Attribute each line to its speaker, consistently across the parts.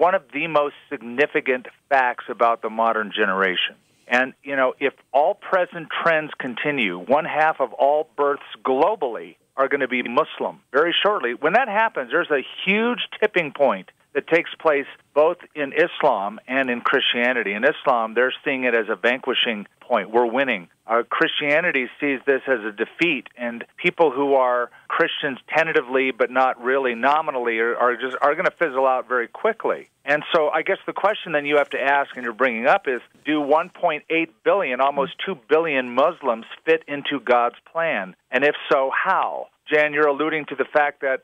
Speaker 1: one of the most significant facts about the modern generation. And, if all present trends continue, one half of all births globally are going to be Muslim very shortly. When that happens, there's a huge tipping point that takes place both in Islam and in Christianity. In Islam, they're seeing it as a vanquishing point. We're winning. Christianity sees this as a defeat, and people who are Christians tentatively but not really nominally are going to fizzle out very quickly. And so I guess the question then you have to ask, and you're bringing up, is do 1.8 billion, almost 2 billion Muslims fit into God's plan? And if so, how? Jan, you're alluding to the fact that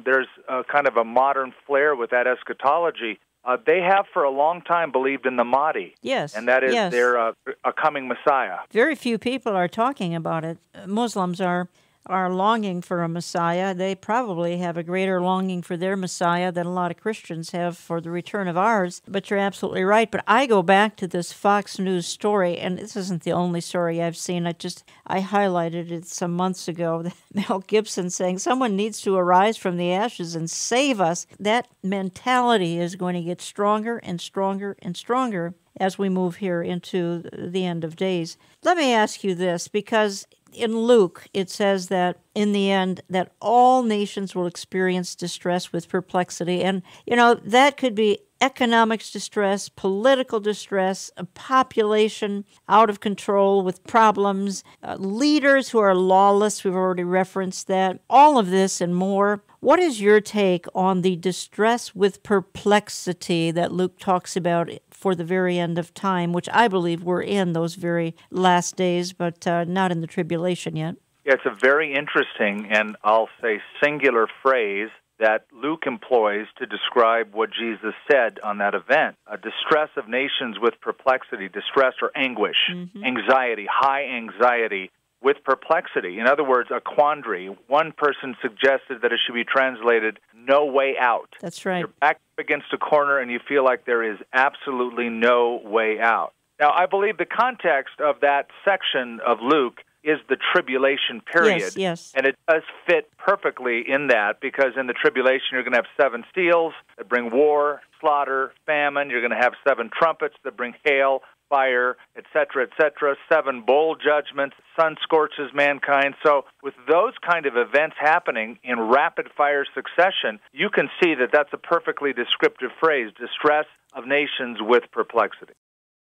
Speaker 1: there's kind of a modern flair with that eschatology. They have for a long time believed in the Mahdi.
Speaker 2: Yes.
Speaker 1: And that is their a coming Messiah.
Speaker 2: Very few people are talking about it. Muslims are longing for a Messiah. They probably have a greater longing for their Messiah than a lot of Christians have for the return of ours. But you're absolutely right. But I go back to this Fox News story, and this isn't the only story I've seen. I highlighted it some months ago. Mel Gibson saying someone needs to arise from the ashes and save us. That mentality is going to get stronger and stronger and stronger as we move here into the end of days. Let me ask you this, because in Luke, it says that in the end, that all nations will experience distress with perplexity. And, that could be economic distress, political distress, a population out of control with problems, leaders who are lawless. We've already referenced that. All of this and more. What is your take on the distress with perplexity that Luke talks about for the very end of time, which I believe we're in those very last days, but not in the tribulation yet?
Speaker 1: Yeah, it's a very interesting and I'll say singular phrase that Luke employs to describe what Jesus said on that event. A distress of nations with perplexity, distress or anguish, anxiety, high anxiety with perplexity. In other words, a quandary. One person suggested that it should be translated, no way out.
Speaker 2: That's right.
Speaker 1: You're back up against a corner and you feel like there is absolutely no way out. Now, I believe the context of that section of Luke is the tribulation period.
Speaker 2: Yes.
Speaker 1: And it does fit perfectly in that, because in the tribulation you're going to have 7 seals that bring war, slaughter, famine. You're going to have 7 trumpets that bring hail, fire, etc., etc., 7 bowl judgments, sun scorches mankind. So with those kind of events happening in rapid-fire succession, you can see that that's a perfectly descriptive phrase, distress of nations with perplexity.